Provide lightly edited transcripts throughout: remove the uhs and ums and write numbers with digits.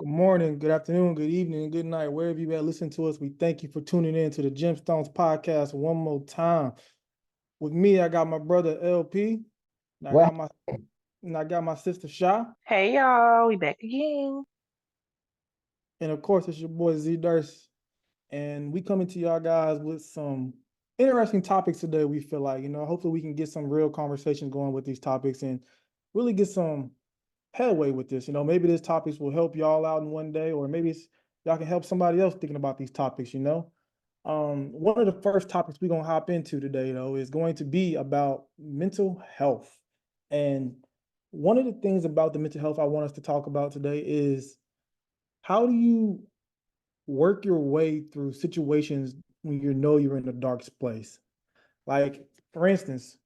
Good morning, good afternoon, good evening, and good night. Wherever you at, listen to us. We thank you for tuning in to the Gemstones podcast one more time. With me, I got my brother LP, and I Well, got my and I got my sister Sha, Hey y'all, we back again. and of course it's your boy Z Durst. And we coming to y'all guys with some interesting topics today. We feel like, hopefully we can get some real conversations going with these topics and really get some headway with this. Maybe these topics will help y'all out in one day, or maybe y'all can help somebody else thinking about these topics. One of the first topics we're gonna hop into today, though, is going to be about mental health. And one of the things about the mental health I want us to talk about today is how do you work your way through situations when you know you're in a dark place? Like, for instance,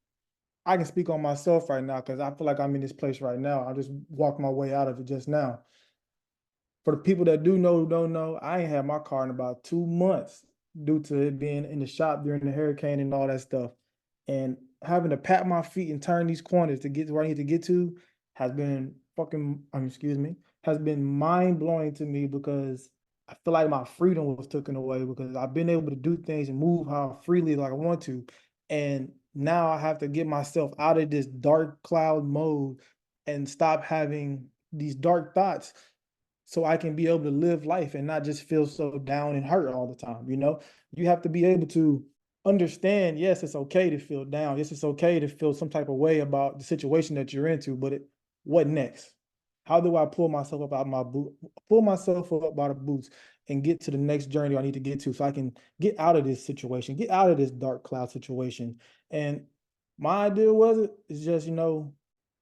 I can speak on myself right now because I feel like I'm in this place right now. I just walked my way out of it just now. For the people that do know, who don't know, I ain't had my car in about 2 months due to it being in the shop during the hurricane and all that stuff. And having to pat my feet and turn these corners to get to where I need to get to has been has been mind blowing to me because I feel like my freedom was taken away because I've been able to do things and move how freely like I want to. And now I have to get myself out of this dark cloud mode and stop having these dark thoughts so I can be able to live life and not just feel so down and hurt all the time. You have to be able to understand, yes, it's okay to feel down. Yes, it's okay to feel some type of way about the situation that you're into, but what next? How do I pull myself up out of pull myself up by the boots and get to the next journey I need to get to so I can get out of this situation, get out of this dark cloud situation. And my idea was it's just,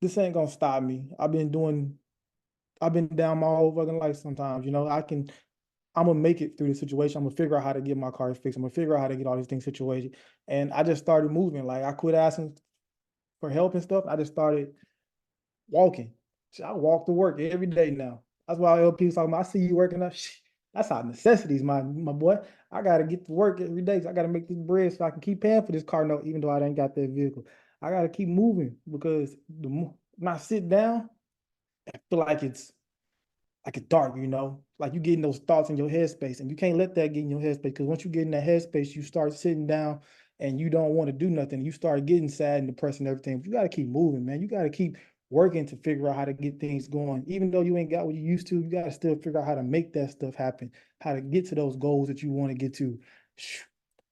this ain't gonna stop me. I've been down my whole fucking life sometimes. I'm gonna make it through the situation. I'm gonna figure out how to get my car fixed. I'm gonna figure out how to get all these things situated. And I just started moving. Like I quit asking for help and stuff. I just started walking. So I walk to work every day now. That's why LP's talking about, I see you working up. That's our necessities, my boy. I gotta get to work every day. So I gotta make this bread so I can keep paying for this car note, even though I ain't got that vehicle. I gotta keep moving because when I sit down, I feel like it's dark, like you getting those thoughts in your headspace, and you can't let that get in your headspace because once you get in that headspace, you start sitting down and you don't want to do nothing. You start getting sad and depressed and everything. But you got to keep moving, man. You got to keep working to figure out how to get things going. Even though you ain't got what you used to, you got to still figure out how to make that stuff happen, how to get to those goals that you want to get to.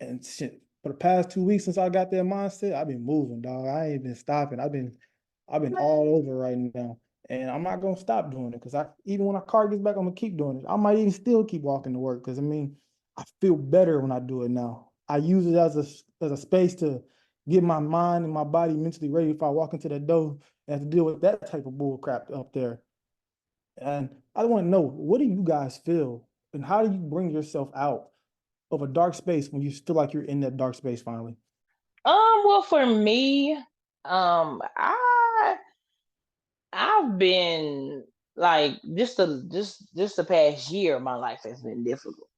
And shit, for the past 2 weeks since I got that mindset, I've been moving, dog. I ain't been stopping. I've been all over right now. And I'm not gonna stop doing it because even when our car gets back, I'm gonna keep doing it. I might even still keep walking to work because I feel better when I do it now. I use it as a space to get my mind and my body mentally ready if I walk into that door and have to deal with that type of bull crap up there. And I want to know, what do you guys feel and how do you bring yourself out of a dark space when you feel like you're in that dark space finally? Well, for me, I I've been like just the past year, my life has been difficult.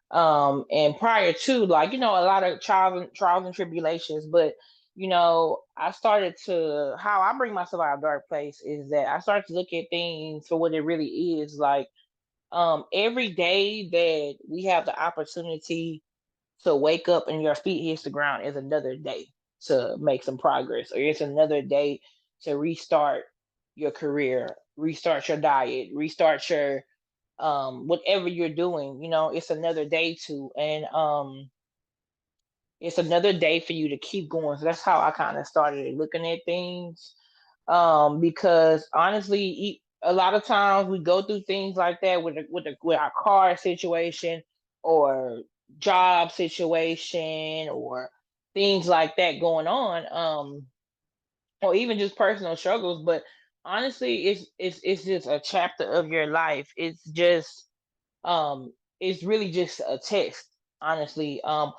And prior to, like, a lot of trials and tribulations, but I started to, how I bring myself out of a dark place is that I started to look at things for what it really is. Like, every day that we have the opportunity to wake up and your feet hits the ground is another day to make some progress, or it's another day to restart your career, restart your diet, restart your whatever you're doing. It's another day to, and it's another day for you to keep going. So that's how I kind of started looking at things. Because honestly, a lot of times we go through things like that with our car situation, or job situation, or things like that going on, or even just personal struggles. But honestly, it's just a chapter of your life. It's really just a test. Honestly, I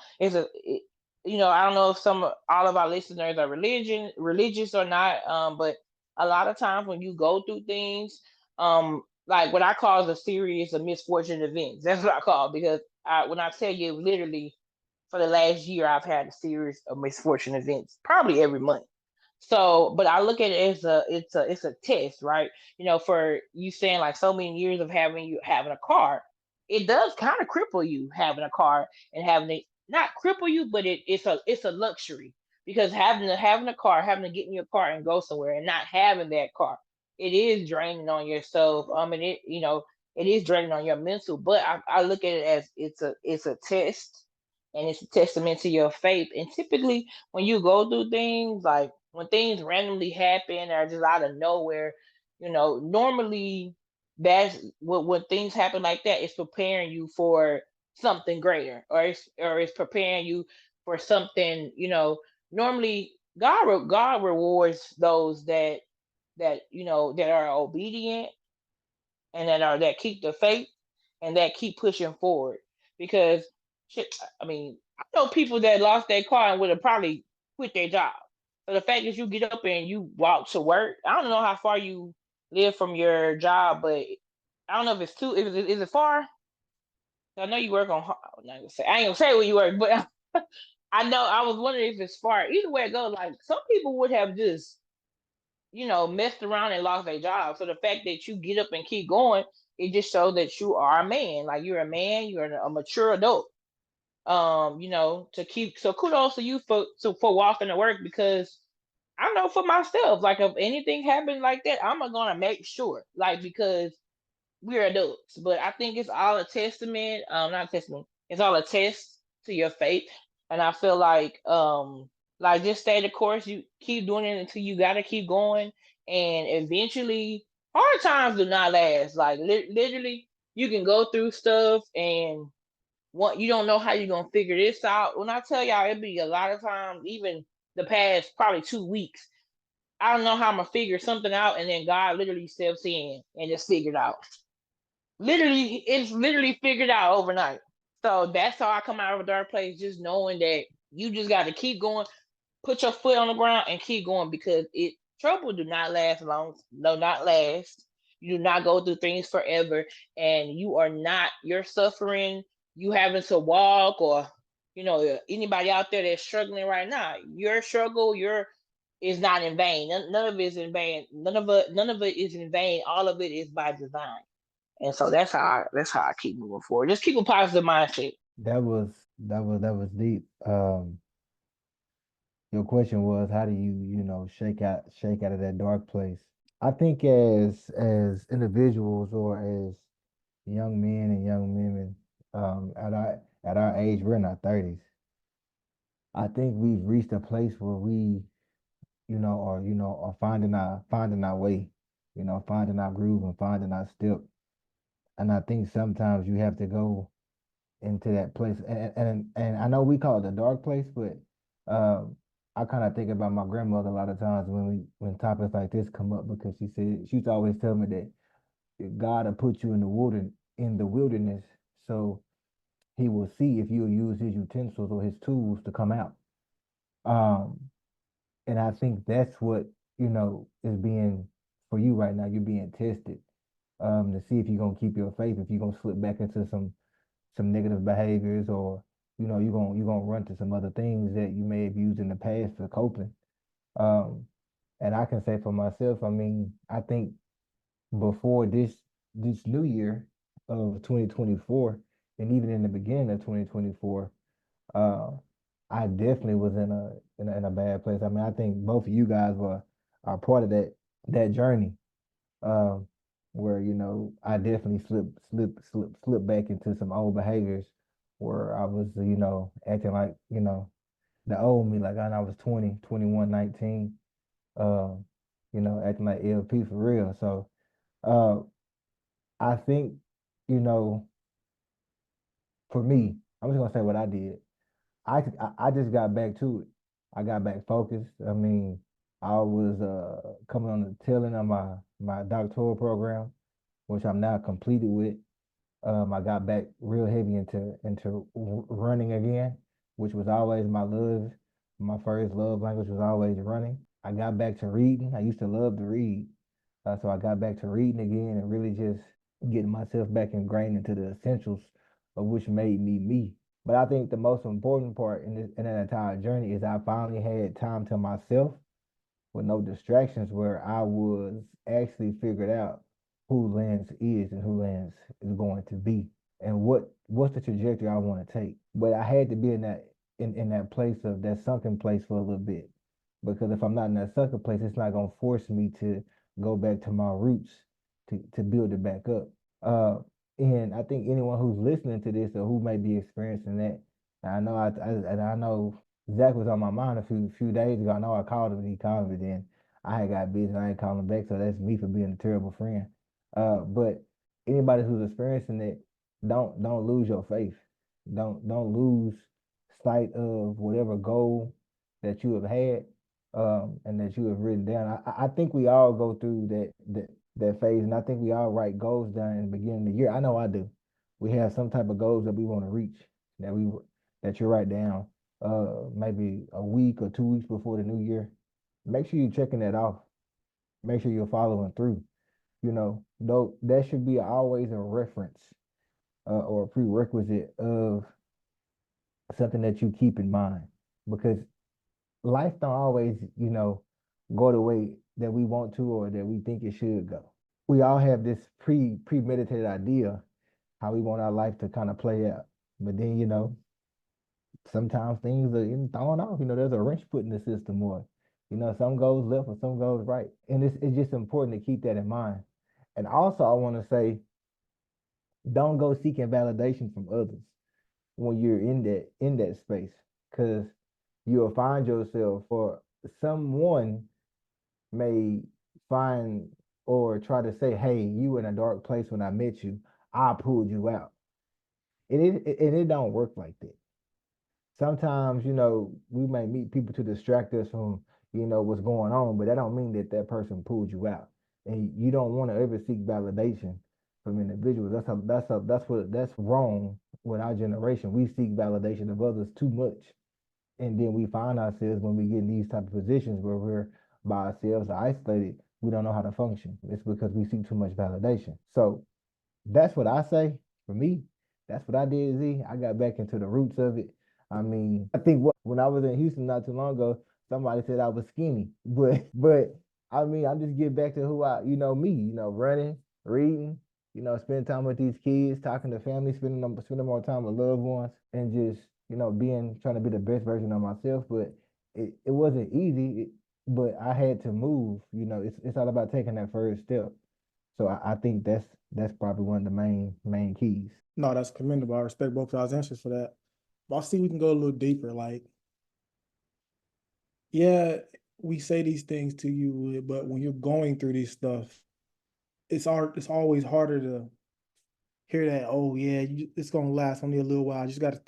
don't know if all of our listeners are religious or not, but a lot of times when you go through things, like what I call a series of misfortune events. That's what I call, because when I tell you, literally for the last year, I've had a series of misfortune events, probably every month. So, but I look at it as it's a test, right? For you saying like so many years of having a car, it does kind of cripple you having a car and having it not cripple you, but it's a luxury because having a car, having to get in your car and go somewhere and not having that car, it is draining on yourself. And it is draining on your mental. But I look at it as it's a test and it's a testament to your faith. And typically when you go through things like when things randomly happen or just out of nowhere, normally that's what when things happen like that, it's preparing you for something greater, or it's preparing you for something. Normally God rewards those that are obedient and that keep the faith and that keep pushing forward. Because shit, I mean, I know people that lost their car and would have probably quit their job. So the fact that you get up and you walk to work, I don't know how far you live from your job, but I don't know if it's too. Is it far? I know you work on. I'm not gonna say, I ain't gonna say where you work, but I know I was wondering if it's far. Either way it goes, like some people would have just messed around and lost their job. So the fact that you get up and keep going, it just shows that you are a man. Like you're a man, you're a mature adult. To keep so kudos to you for walking to work because I know for myself, like if anything happened like that, I'm gonna make sure, like because we're adults. But I think it's all a testament, not a testament, it's all a test to your faith. And I feel like just stay the course, you keep doing it until you gotta keep going. And eventually hard times do not last. Like literally you can go through stuff and what you don't know how you're gonna figure this out. When I tell y'all it'd be a lot of times, even the past probably 2 weeks, I don't know how I'm gonna figure something out, and then God literally steps in and just figured out. Literally, it's literally figured out overnight. So that's how I come out of a dark place, just knowing that you just got to keep going, put your foot on the ground, and keep going because trouble do not last long. No, not last. You do not go through things forever, and you're suffering. You having to walk, or anybody out there that's struggling right now. Your struggle, your is not in vain. None of it is in vain. None of it is in vain. All of it is by design. And so that's how I keep moving forward. Just keep a positive mindset. That was deep. Your question was how do you, shake out of that dark place? I think as individuals or as young men and young women, at our age, we're in our 30s. I think we've reached a place where we, are finding our way, finding our groove and finding our step. And I think sometimes you have to go into that place. And I know we call it the dark place, but um, I kind of think about my grandmother a lot of times when topics like this come up because she used to always tell me that God will put you in the wilderness so He will see if you'll use His utensils or His tools to come out. Um, and I think that's what is being for you right now. You're being tested to see if you're gonna keep your faith, if you're gonna slip back into some negative behaviors, or you're gonna run to some other things that you may have used in the past for coping. Um, and I can say for myself, I mean, I think before this new year of 2024, and even in the beginning of 2024, uh, I definitely was in a bad place. I mean, I think both of you guys are part of that journey um, where I definitely slipped back into some old behaviors where I was acting like the old me, like when I was 20, 21, 19, um, acting like LP for real. So uh, I think you know for me, I'm just gonna say what I did. I just got back to it. I got back focused. I mean, I was coming on the tail end of my doctoral program, which I'm now completed with. I got back real heavy into running again, which was always my love. My first love language was always running. I got back to reading. I used to love to read, so I got back to reading again and really just getting myself back ingrained into the essentials of which made me me. But I think the most important part in that entire journey is I finally had time to myself with no distractions, where I was actually figured out who Lance is and who Lance is going to be and what's the trajectory I want to take. But I had to be in that place of that sunken place for a little bit. Because if I'm not in that sunken place, it's not gonna force me to go back to my roots to build it back up. Uh, and I think anyone who's listening to this or who may be experiencing that, I know Zach was on my mind a few days ago. I know I called him and he called me, then I had got busy and I ain't calling him back, so that's me for being a terrible friend. But anybody who's experiencing it, don't lose your faith. Don't lose sight of whatever goal that you have had, and that you have written down. I think we all go through that phase, and I think we all write goals down in the beginning of the year. I know I do. We have some type of goals that we want to reach that you write down, maybe a week or 2 weeks before the new year. Make sure you're checking that off. Make sure you're following through. Though that should be always a reference, or a prerequisite of something that you keep in mind, because life don't always, go the way that we want to or that we think it should go. We all have this premeditated idea how we want our life to kind of play out. But then, sometimes things are thrown off. There's a wrench put in the system, or, some goes left or some goes right. And it's just important to keep that in mind. And also, I want to say, don't go seeking validation from others when you're in that space, because you'll find yourself, or someone may find or try to say, hey, you were in a dark place when I met you, I pulled you out. And it don't work like that. Sometimes, we may meet people to distract us from, what's going on, but that don't mean that that person pulled you out. And you don't want to ever seek validation from individuals. That's wrong with our generation. We seek validation of others too much. And then we find ourselves, when we get in these type of positions where we're by ourselves or isolated, we don't know how to function. It's because we seek too much validation. So that's what I say. For me, that's what I did, Z. I got back into the roots of it. I mean, I think when I was in Houston not too long ago, somebody said I was skinny. But I mean, I'm just getting back to who me, running, reading, spending time with these kids, talking to family, spending more time with loved ones, and just, trying to be the best version of myself. But it wasn't easy, but I had to move. It's all about taking that first step. So I think that's probably one of the main keys. No, that's commendable. I respect both of y'all's answers for that. But I'll see if we can go a little deeper. Like, yeah, we say these things to you, but when you're going through this stuff, it's always harder to hear that, oh yeah, it's gonna last only a little while. You just gotta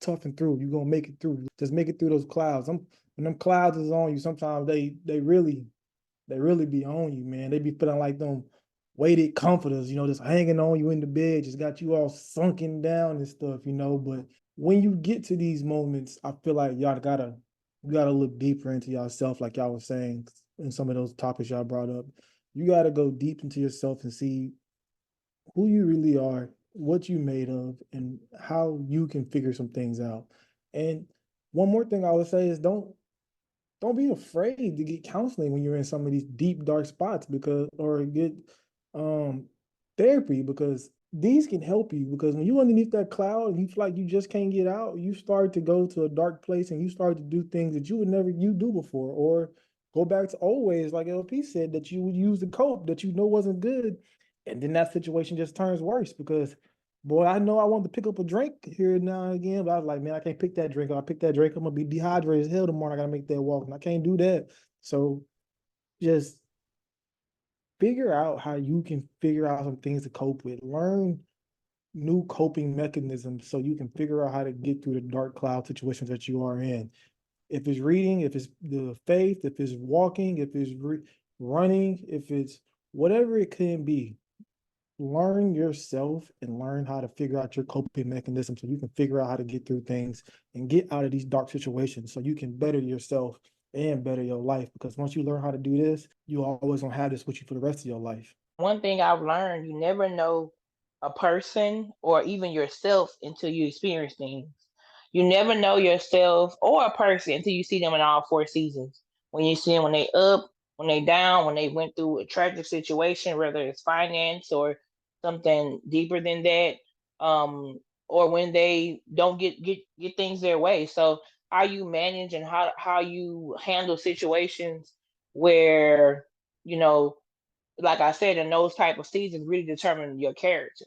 toughen through. You're gonna make it through. Just make it through those clouds. When them clouds is on you, sometimes they really be on you, man. They be feeling like them weighted comforters, just hanging on you in the bed, just got you all sunken down and stuff. But when you get to these moments, I feel like you gotta look deeper into yourself, like y'all was saying in some of those topics y'all brought up. You gotta go deep into yourself and see who you really are, what you made of, and how you can figure some things out. And one more thing I would say is don't be afraid to get counseling when you're in some of these deep dark spots, because or get um therapy, because these can help you, because when you underneath that cloud and you feel like you just can't get out, you start to go to a dark place and you start to do things that you would never you do before, or go back to old ways like LP said that you would use to cope that wasn't good. And then that situation just turns worse because boy, I know I wanted to pick up a drink here now and again, but I was like, man, I can't pick that drink up. I pick that drink, I'm gonna be dehydrated as hell tomorrow. I gotta make that walk, and I can't do that. So just figure out how you can figure out some things to cope with. Learn new coping mechanisms so you can figure out how to get through the dark cloud situations that you are in. If it's reading, if it's the faith, if it's walking, if it's running, if it's whatever it can be, learn yourself and learn how to figure out your coping mechanism so you can figure out how to get through things and get out of these dark situations so you can better yourself and better your life. Because once you learn how to do this, you always gonna have this with you for the rest of your life. One thing I've learned, you never know a person or even yourself until you experience things. You never know yourself or a person until you see them in all four seasons. when you see them when they up, when they down, when they went through a tragic situation, whether it's finance or something deeper than that, or when they don't get things their way. So how you manage and how you handle situations where, you know, like I said, in those type of seasons really determine your character.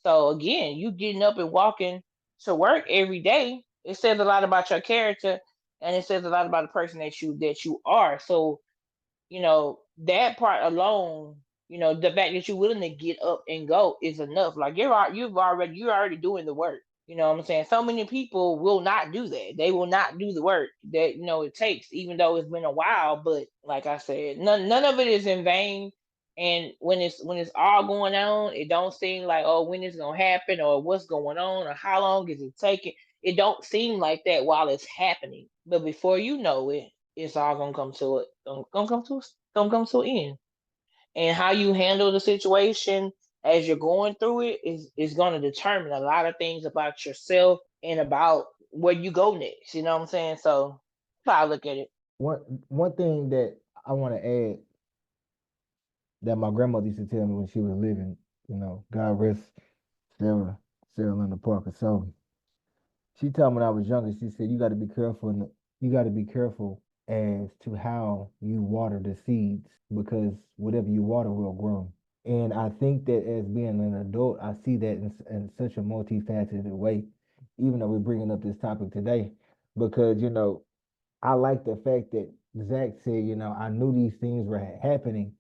So again, you getting up and walking to work every day, it says a lot about your character, and it says a lot about the person that you are. So, that part alone, the fact that you're willing to get up and go is enough. Like you're already doing the work. You know what I'm saying? So many people will not do that. They will not do the work that it takes, even though it's been a while. But like I said, none of it is in vain. And when it's all going on, it don't seem like, oh, when is it gonna happen, or what's going on, or how long is it taking. It don't seem like that while it's happening. But before you know it, it's all gonna come to it. Gonna come to an end. And how you handle the situation as you're going through it is going to determine a lot of things about yourself and about where you go next. You know what I'm saying? So that's how I look at it. One thing that I want to add that my grandmother used to tell me when she was living, God rest Sarah, Sarah Linda Parker. So she told me when I was younger, she said, you got to be careful you got to be careful as to how you water the seeds because whatever you water will grow. And I think that as being an adult, I see that in such a multifaceted way, even though we're bringing up this topic today, because, I like the fact that Zach said, I knew these things were happening,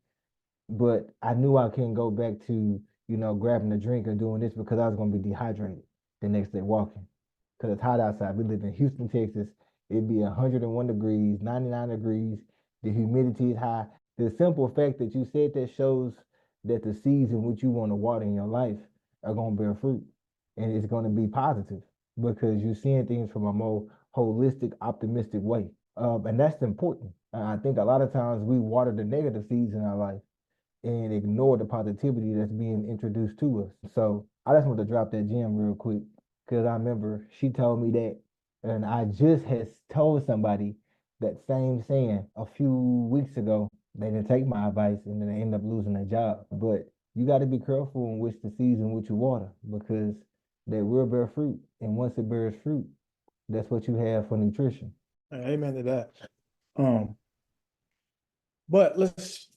but I knew I couldn't go back to, grabbing a drink or doing this because I was going to be dehydrated the next day walking. Because it's hot outside. We live in Houston, Texas. It'd be 101 degrees, 99 degrees. The humidity is high. The simple fact that you said that shows that the seeds in which you want to water in your life are going to bear fruit. And it's going to be positive because you're seeing things from a more holistic, optimistic way. And that's important. I think a lot of times we water the negative seeds in our life and ignore the positivity that's being introduced to us. So I just want to drop that gem real quick because I remember she told me that, and I just had told somebody that same saying a few weeks ago. They didn't take my advice and then they end up losing their job. But you got to be careful in which the seeds in which you water because they will bear fruit. And once it bears fruit, that's what you have for nutrition. Amen to that. Um, but let's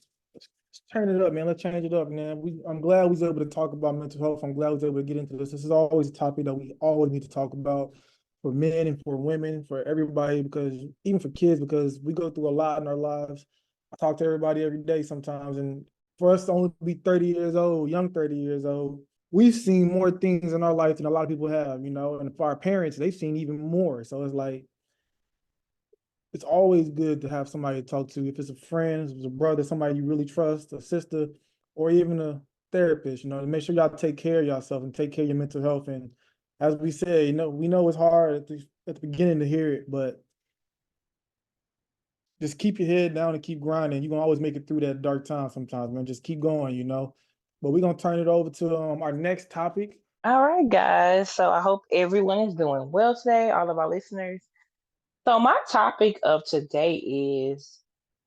turn it up, man. Let's change it up, man. I'm glad we was able to talk about mental health. I'm glad we was able to get into this. This is always a topic that we always need to talk about for men and for women, for everybody, because even for kids, because we go through a lot in our lives. I talk to everybody every day sometimes, and for us to only be 30 years old, young 30 years old, we've seen more things in our life than a lot of people have, and for our parents, they've seen even more. So it's like it's always good to have somebody to talk to. If it's a friend, if it's a brother, somebody you really trust, a sister, or even a therapist, to make sure y'all take care of yourself and take care of your mental health. And as we say, we know it's hard at the beginning to hear it, but just keep your head down and keep grinding. You're gonna always make it through that dark time sometimes, man. Just keep going. But we're gonna turn it over to our next topic. All right, guys. So I hope everyone is doing well today, all of our listeners. So my topic of today is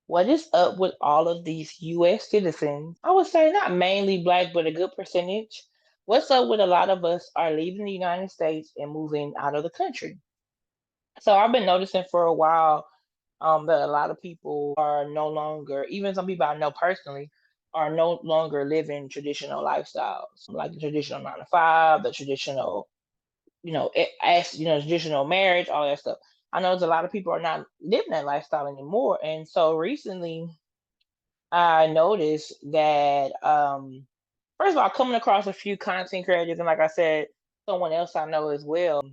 what is up with all of these US citizens? I would say not mainly black, but a good percentage. What's up with a lot of us are leaving the United States and moving out of the country? So I've been noticing for a while that a lot of people are no longer, even some people I know personally, are no longer living traditional lifestyles, like the traditional 9 to 5, the traditional, traditional marriage, all that stuff. I know there's a lot of people are not living that lifestyle anymore. And so recently I noticed that, first of all, coming across a few content creators, and like I said, someone else I know as well,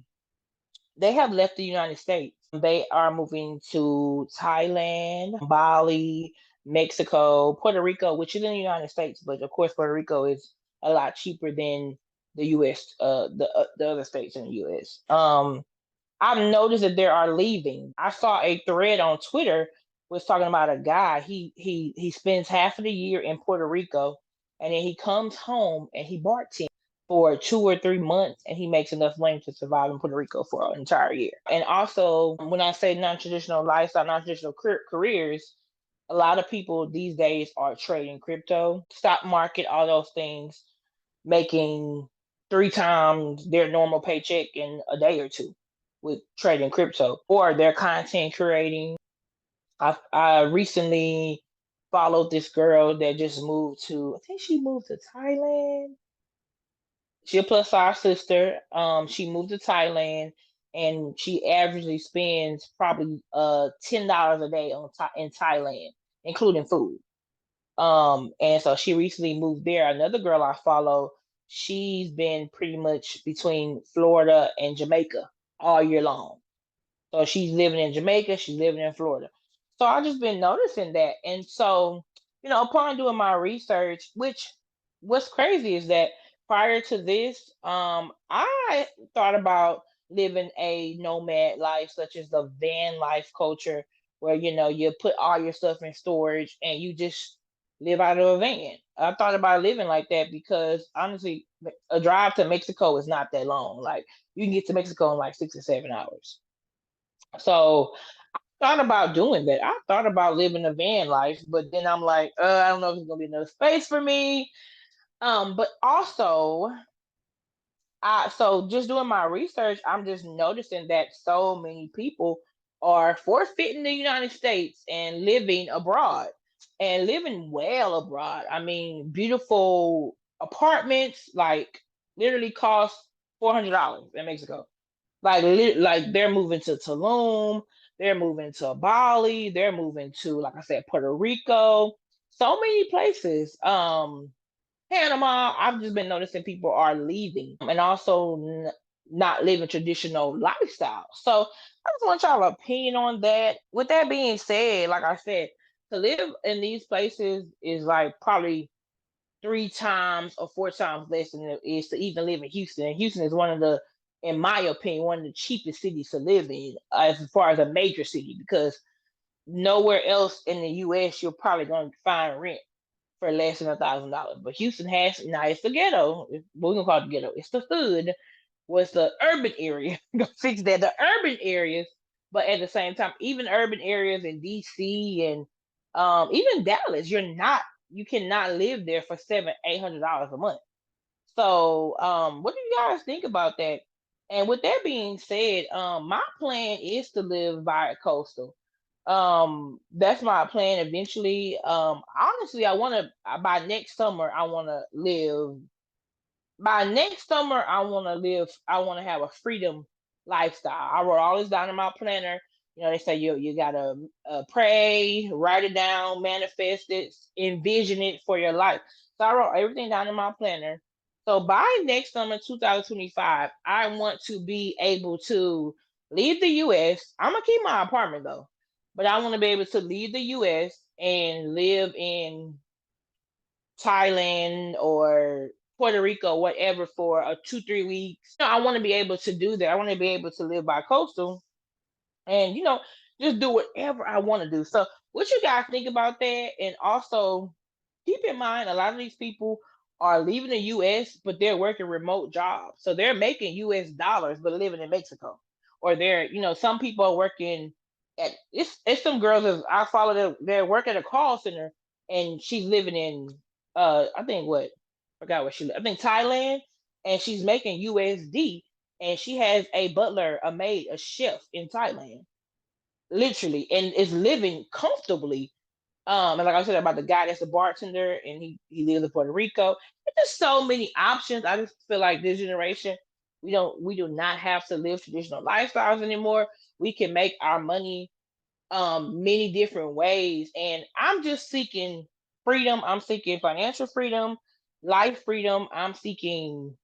they have left the United States. They are moving to Thailand, Bali, Mexico, Puerto Rico, which is in the United States, but of course Puerto Rico is a lot cheaper than the U.S. The other states in the U.S. I've noticed that they are leaving. I saw a thread on Twitter was talking about a guy. He spends half of the year in Puerto Rico, and then he comes home and he bartends. for 2 or 3 months, and he makes enough money to survive in Puerto Rico for an entire year. And also, when I say non-traditional lifestyle, non-traditional careers, a lot of people these days are trading crypto, stock market, all those things, making 3 times their normal paycheck in a day or two with trading crypto, or they're content creating. I recently followed this girl that just moved to, I think she moved to Thailand. She a plus size sister. She moved to Thailand, and she averagely spends probably $10 a day in Thailand, including food. And so she recently moved there. Another girl I follow, she's been pretty much between Florida and Jamaica all year long. So she's living in Jamaica, she's living in Florida. So I just been noticing that. And so, upon doing my research, which what's crazy is that prior to this, I thought about living a nomad life, such as the van life culture, where you put all your stuff in storage and you just live out of a van. I thought about living like that because honestly, a drive to Mexico is not that long. Like you can get to Mexico in like 6 or 7 hours. So thought about doing that. I thought about living a van life, but then I'm like, I don't know if it's gonna be enough space for me. But also, so just doing my research, I'm just noticing that so many people are forfeiting the United States and living abroad and living well abroad. I mean, beautiful apartments like literally cost $400 in Mexico. Like they're moving to Tulum, they're moving to Bali, they're moving to, like I said, Puerto Rico, so many places. Panama, I've just been noticing people are leaving and also not living traditional lifestyle. So I just want y'all opinion on that. With that being said, like I said, to live in these places is like probably 3 times or 4 times less than it is to even live in Houston. And Houston is one of the, in my opinion, one of the cheapest cities to live in as far as a major city, because nowhere else in the U.S. you're probably going to find rent for less than $1,000. But Houston has, now it's the ghetto. We're gonna call it the ghetto. It's the hood. Was the urban area. Go fix that. The urban areas, but at the same time, even urban areas in DC and even Dallas, you cannot live there for $700-800 a month. So what do you guys think about that? And with that being said, my plan is to live by a coastal. That's my plan eventually. Honestly, I want to by next summer I want to live by next summer, I want to have a freedom lifestyle. I wrote all this down in my planner. They say you gotta pray, write it down, manifest it, envision it for your life. So I wrote everything down in my planner. So by next summer, 2025, I want to be able to leave the U.S. I'm gonna keep my apartment though, but I want to be able to leave the U.S. and live in Thailand or Puerto Rico, whatever, for a 2-3 weeks. I want to be able to do that. I want to be able to live by coastal and just do whatever I want to do. So, what you guys think about that? And also, keep in mind, a lot of these people are leaving the U.S., but they're working remote jobs, so they're making U.S. dollars but living in Mexico, or some people are working at it's some girls that I follow that they work at a call center, and she's living in I think what forgot what I think Thailand, and she's making USD, and she has a butler, a maid, a chef in Thailand, literally, and is living comfortably. And like I said about the guy that's a bartender, and he lives in Puerto Rico. There's just so many options. I just feel like this generation, we do not have to live traditional lifestyles anymore. We can make our money many different ways, and I'm just seeking freedom. I'm seeking financial freedom, life freedom. I'm seeking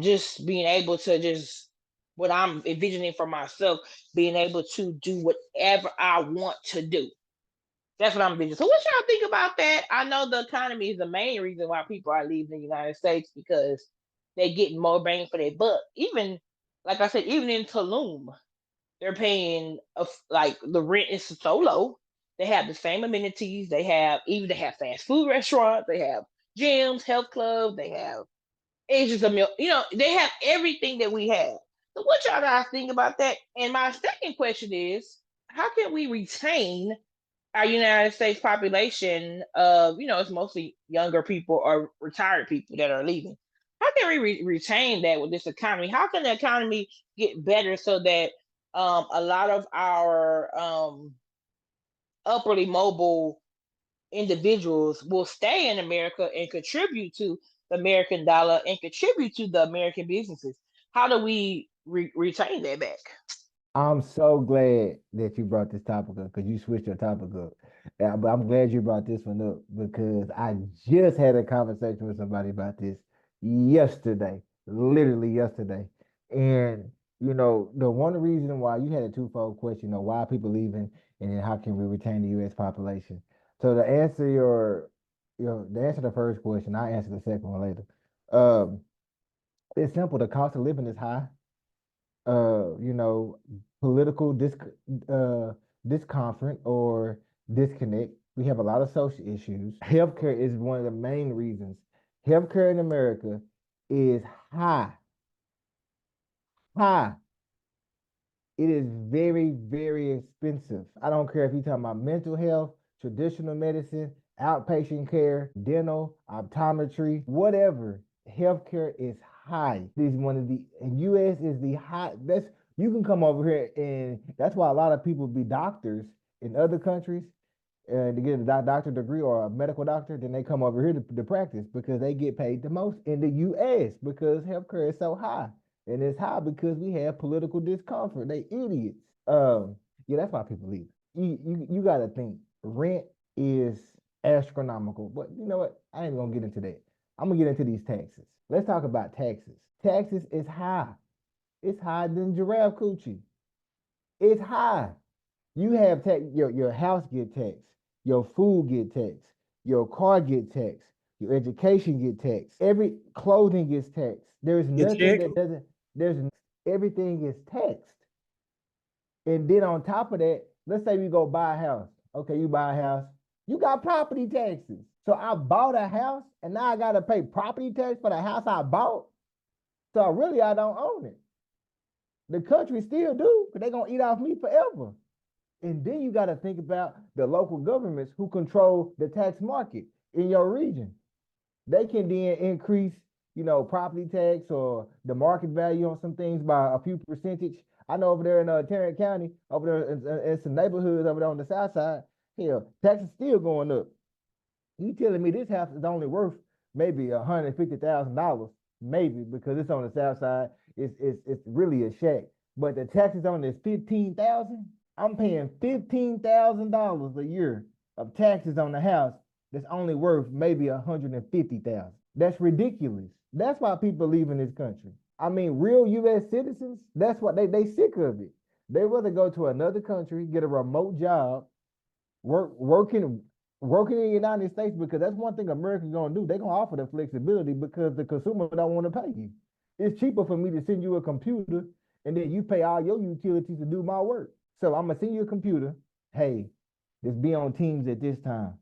just being able to just what I'm envisioning for myself, being able to do whatever I want to do. That's what I'm envisioning. So what y'all think about that? I know the economy is the main reason why people are leaving the United States, because they're getting more bang for their buck. Even like I said, even in Tulum, they're paying like the rent is so low. They have the same amenities. They have fast food restaurants. They have gyms, health clubs. They have It's just a meal. They have everything that we have. So what y'all guys think about that? And my second question is, how can we retain our United States population of, it's mostly younger people or retired people that are leaving. How can we retain that with this economy? How can the economy get better so that a lot of our upwardly mobile individuals will stay in America and contribute to the American dollar and contribute to the American businesses? How do we retain that back? I'm so glad that you brought this topic up because you switched your topic up. Yeah, but I'm glad you brought this one up because I just had a conversation with somebody about this yesterday, literally yesterday. And the one reason why you had a twofold question, why are people leaving, and then how can we retain the U.S. population? So to answer the answer to the first question, I answer the second one later. Um, it's simple. The cost of living is high. You know, political uh, discomfort or disconnect. We have a lot of social issues. Healthcare is one of the main reasons. Healthcare in America is high, high. It is very, very expensive. I don't care if you're talking about mental health, traditional medicine, outpatient care, dental, optometry, whatever. Healthcare is high. This is one of the U.S. is the high. That's you can come over here and that's why a lot of people be doctors in other countries to get a doctor degree or a medical doctor. Then they come over here to practice because they get paid the most in the U.S. because healthcare is so high. And it's high because we have political discomfort. They idiots. Yeah, that's why people leave. You got to think rent is astronomical. But you know what? I ain't gonna get into that. I'm gonna get into these taxes. Let's talk about taxes. Taxes is high. It's higher than giraffe coochie. It's high. You have tax. Your house get taxed. Your food get taxed. Your car get taxed. Your education get taxed. Every clothing gets taxed. There's Your nothing check. that doesn't. There's everything is taxed. And then on top of that, let's say we go buy a house. Okay, you buy a house. You got property taxes. So I bought a house and now I got to pay property tax for the house I bought. So really, I don't own it. The country still do because they're going to eat off me forever. And then you got to think about the local governments who control the tax market in your region. They can then increase, property tax or the market value on some things by a few percentage. I know over there in Tarrant County, over there in some neighborhoods over there on the south side, hell, taxes still going up. You telling me this house is only worth maybe $150,000, maybe because it's on the south side. It's really a shack. But the taxes on this 15,000. I'm paying $15,000 a year of taxes on the house that's only worth maybe 150,000. That's ridiculous. That's why people leave in this country. I mean, real U.S. citizens, that's what they sick of it. They rather go to another country, get a remote job, working in the United States because that's one thing America's gonna do. They're gonna offer the flexibility because the consumer don't want to pay you. It's cheaper for me to send you a computer and then you pay all your utilities to do my work. So I'm gonna send you a computer. Hey, just be on Teams at this time.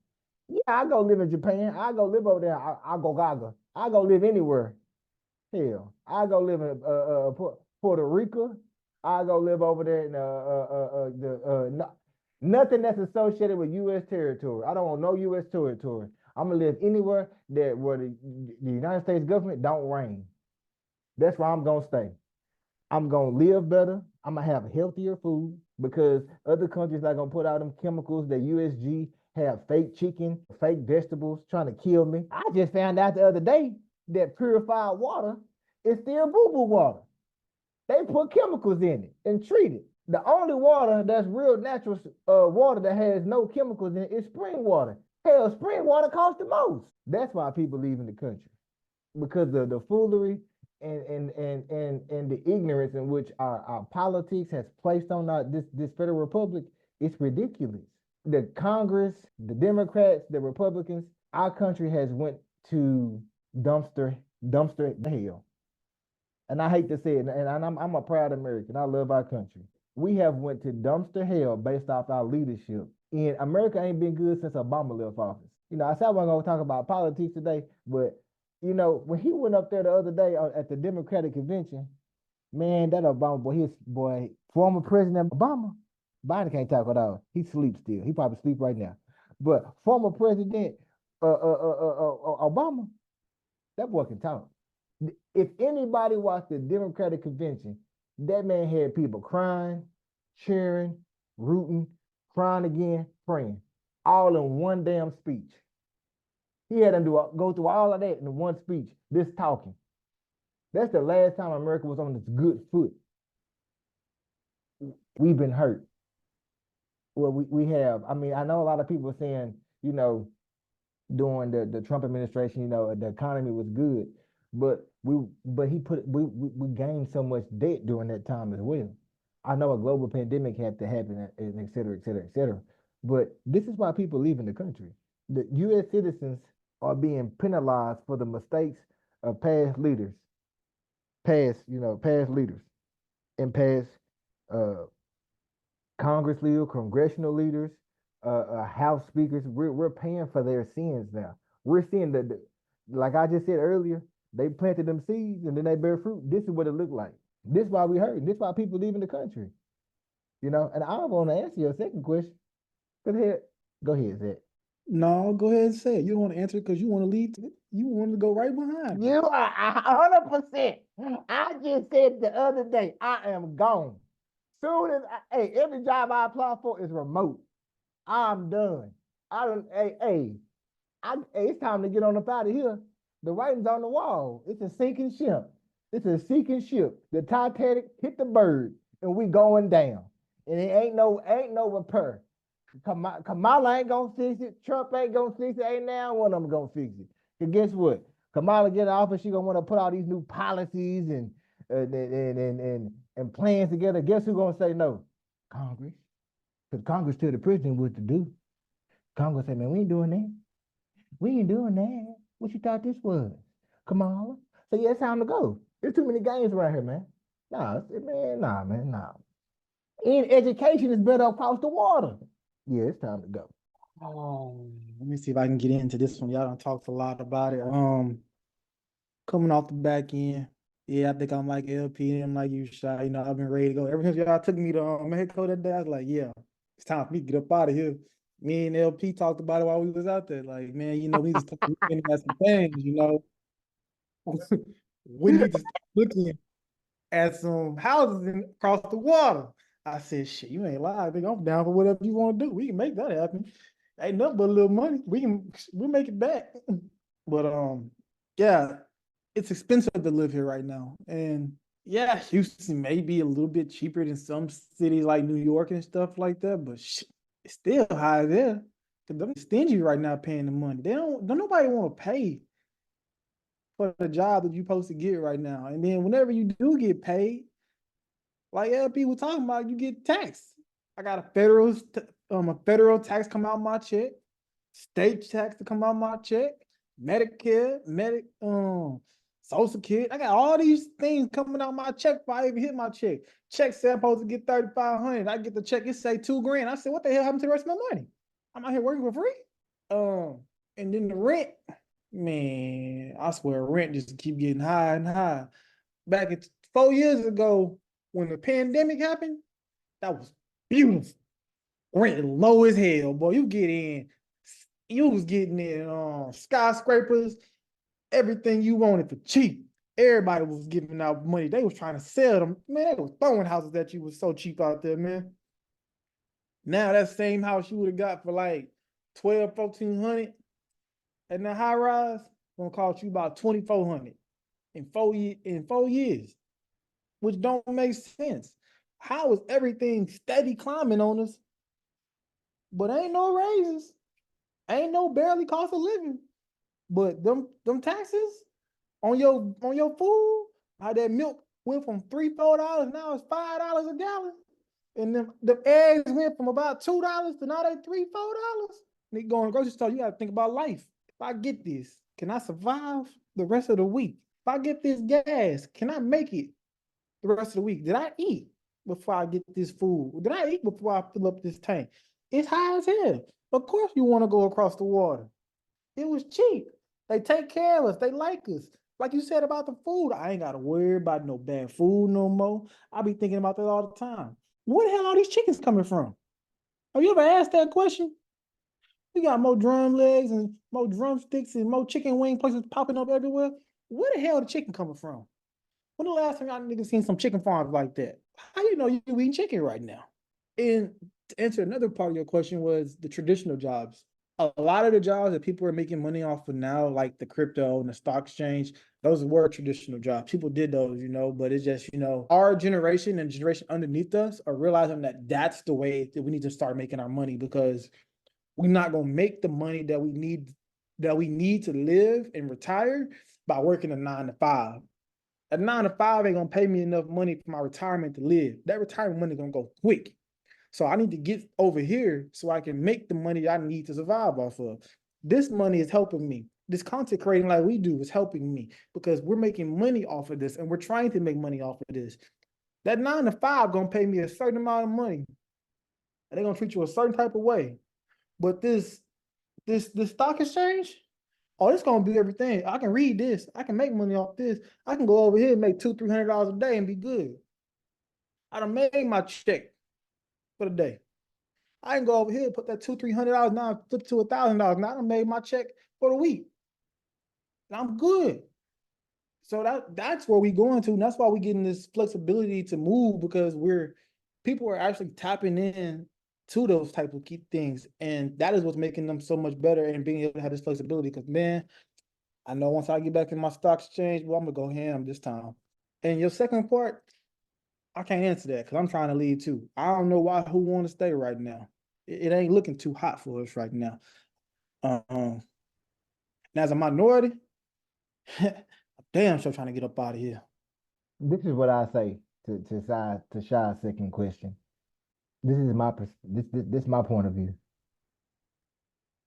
Yeah, I go live in Japan. I go live over there. I go gaga. I go live anywhere. Hell, I go live in Puerto Rico. I go live over there in nothing that's associated with U.S. territory. I don't want no U.S. territory. I'm gonna live anywhere that where the United States government don't reign. That's where I'm gonna stay. I'm gonna live better. I'm gonna have healthier food because other countries are gonna put out them chemicals that USG have fake chicken, fake vegetables trying to kill me. I just found out the other day that purified water is still boo-boo water. They put chemicals in it and treat it. The only water that's real natural water that has no chemicals in it is spring water. Hell, spring water costs the most. That's why people leave in the country because of the foolery and the ignorance in which our politics has placed on this federal republic. It's ridiculous. The Congress, the Democrats, the Republicans, our country has went to dumpster hell. And I hate to say it, and I'm a proud American. I love our country. We have went to dumpster hell based off our leadership. And America ain't been good since Obama left office. I said I wasn't gonna talk about politics today, but You know, when he went up there the other day at the Democratic convention, man, that Obama boy, his boy, former President Obama, Biden can't talk at all. He sleeps still. He probably sleep right now. But former President Obama, that boy can talk. If anybody watched the Democratic convention, that man had people crying, cheering, rooting, crying again, praying, all in one damn speech. He had them go through all of that in one speech, this talking. That's the last time America was on this good foot. We've been hurt. Well, we have. I mean, I know a lot of people are saying, you know, during the Trump administration, you know, the economy was good, but we gained so much debt during that time as well. I know a global pandemic had to happen, and et cetera, et cetera, et cetera. But this is why people leaving the country. The U.S. citizens are being penalized for the mistakes of past leaders, past leaders and past uh, Congress leaders, congressional leaders, House speakers. We're paying for their sins now. We're seeing that, like I just said earlier, they planted them seeds and then they bear fruit. This is what it looked like. This is why we hurt. This is why people leaving the country. You know, and I want to answer your second question. Go ahead, Zach. No, go ahead and say it. You don't want to answer it because you want to lead. You want to go right behind. You are 100%. I just said the other day, I am gone. Soon as every job I apply for is remote. I'm done. I don't. It's time to get on up out of here. The writing's on the wall. It's a sinking ship. It's a sinking ship. The Titanic hit the bird, and we going down. And it ain't no repair. Kamala ain't gonna fix it. Trump ain't gonna fix it. Ain't now one of them gonna fix it. Cause guess what? Kamala get in office, she gonna want to put all these new policies and plans together. Guess who gonna say no? Congress. Because Congress tell the president what to do. Congress say, man, we ain't doing that. We ain't doing that. What you thought this was? Kamala? So yeah, it's time to go. There's too many games around here, man. Nah. And education is better across the water. Yeah, it's time to go. Let me see if I can get into this one. Y'all done talked a lot about it. Coming off the back end, yeah, I think I'm like LP and I'm like U.S.A. You know, I've been ready to go. Ever since y'all took me to Mexico that day, I was like, yeah, it's time for me to get up out of here. Me and LP talked about it while we was out there. Like, man, you know, we need to start looking at some things, you know. We need to start looking at some houses across the water. I said, shit, you ain't lying. I think I'm down for whatever you want to do. We can make that happen. Ain't nothing but a little money. We'll make it back. But yeah, it's expensive to live here right now. And yeah, Houston may be a little bit cheaper than some cities like New York and stuff like that, but shit, it's still high there. Cause they're stingy right now paying the money. Don't nobody want to pay for the job that you're supposed to get right now. And then whenever you do get paid, like LP was talking about, you get taxed. I got a federal tax come out my check, state tax to come out my check, Medicare, Social Security. I got all these things coming out my check before I even hit my check. Check said I'm supposed to get $3,500. I get the check, it say $2,000. I said, what the hell happened to the rest of my money? I'm out here working for free. And then the rent, man, I swear rent just keep getting high and high. Back at 4 years ago, when the pandemic happened, that was beautiful. Rent low as hell, boy. You was getting in skyscrapers, everything you wanted for cheap. Everybody was giving out money. They was trying to sell them. Man, they was throwing houses at you was so cheap out there, man. Now that same house you would have got for like 12, 1,400 and the high rise gonna cost you about 2,400 in 4 years, which don't make sense. How is everything steady climbing on us, but ain't no raises, ain't no barely cost of living, but them taxes on your food, how that milk went from $3, $4, now it's $5 a gallon, and the eggs went from about $2 to now they $3, $4. And you go in the grocery store, you got to think about life. If I get this, can I survive the rest of the week? If I get this gas, can I make it the rest of the week? Did I eat before I get this food? Did I eat before I fill up this tank? It's high as hell. Of course you want to go across the water. It was cheap. They take care of us. They like us. Like you said about the food, I ain't gotta worry about no bad food no more. I be thinking about that all the time. Where the hell are these chickens coming from? Have you ever asked that question? We got more drum legs and more drumsticks and more chicken wing places popping up everywhere. Where the hell the chicken coming from? When the last time y'all niggas seen some chicken farms like that? How you know you eating chicken right now? And to answer another part of your question was the traditional jobs. A lot of the jobs that people are making money off of now, like the crypto and the stock exchange, those were traditional jobs. People did those, but it's just, our generation and generation underneath us are realizing that that's the way that we need to start making our money because we're not gonna make the money that we need to live and retire by working a 9 to 5. A 9 to 5 ain't gonna pay me enough money for my retirement to live. That retirement money gonna go quick. So I need to get over here so I can make the money I need to survive off of. This money is helping me. This content creating like we do is helping me because we're making money off of this and we're trying to make money off of this. That 9 to 5 gonna pay me a certain amount of money. And they're gonna treat you a certain type of way. But this stock exchange, oh, it's gonna be everything. I can read this. I can make money off this. I can go over here and make $200-300 a day and be good. I done made my check for the day. I can go over here, put that $200-300 now, flip to $1,000. Now I done made my check for the week. And I'm good. So that's where we going to. And that's why we getting this flexibility to move because people are actually tapping in to those type of key things. And that is what's making them so much better and being able to have this flexibility. Because man, I know once I get back in my stock exchange, well, I'm gonna go ham this time. And your second part, I can't answer that because I'm trying to leave too. I don't know who want to stay right now. It ain't looking too hot for us right now. And as a minority, I'm damn sure trying to get up out of here. This is what I say to Shy's second question. This is this my point of view.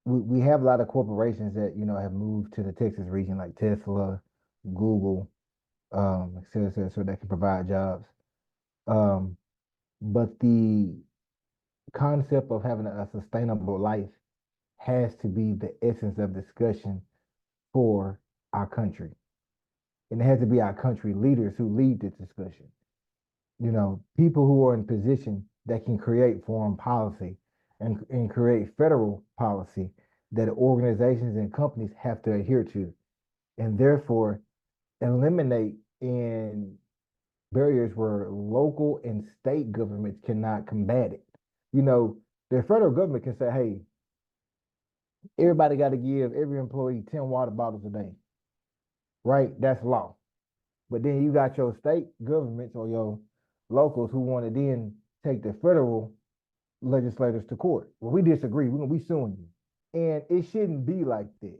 We have a lot of corporations that have moved to the Texas region, like Tesla, Google, et cetera, so that can provide jobs. But the concept of having a sustainable life has to be the essence of discussion for our country. And it has to be our country leaders who lead this discussion. People who are in position that can create foreign policy and create federal policy that organizations and companies have to adhere to, and therefore eliminate in barriers where local and state governments cannot combat it. The federal government can say, hey, everybody got to give every employee 10 water bottles a day, right? That's law. But then you got your state governments or your locals who want to then take the federal legislators to court. Well, we disagree. We're going to be suing you. And it shouldn't be like that.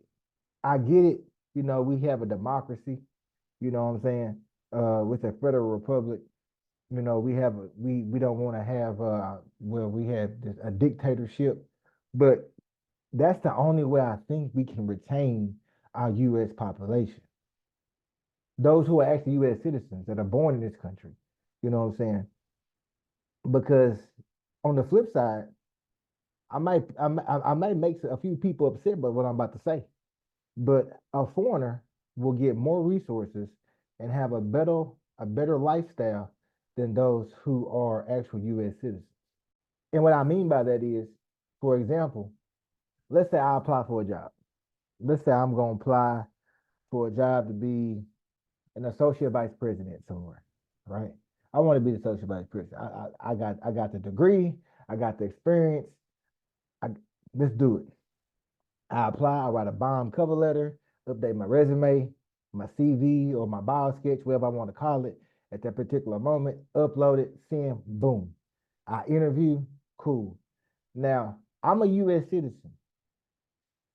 I get it. We have a democracy, you know what I'm saying? With a federal republic, we don't want to have, we have a dictatorship, but that's the only way I think we can retain our U.S. population. Those who are actually U.S. citizens that are born in this country, you know what I'm saying? Because on the flip side, I might make a few people upset by what I'm about to say, but a foreigner will get more resources and have a better lifestyle than those who are actual U.S. citizens. And what I mean by that is, for example, let's say I apply for a job. Let's say I'm going to apply for a job to be an associate vice president somewhere, right? I want to be the associate vice president. I got the degree, I got the experience. Let's do it. I apply, I write a bomb cover letter, update my resume, my CV or my bio sketch, whatever I want to call it, at that particular moment, upload it, send, boom. I interview, cool. Now, I'm a U.S. citizen.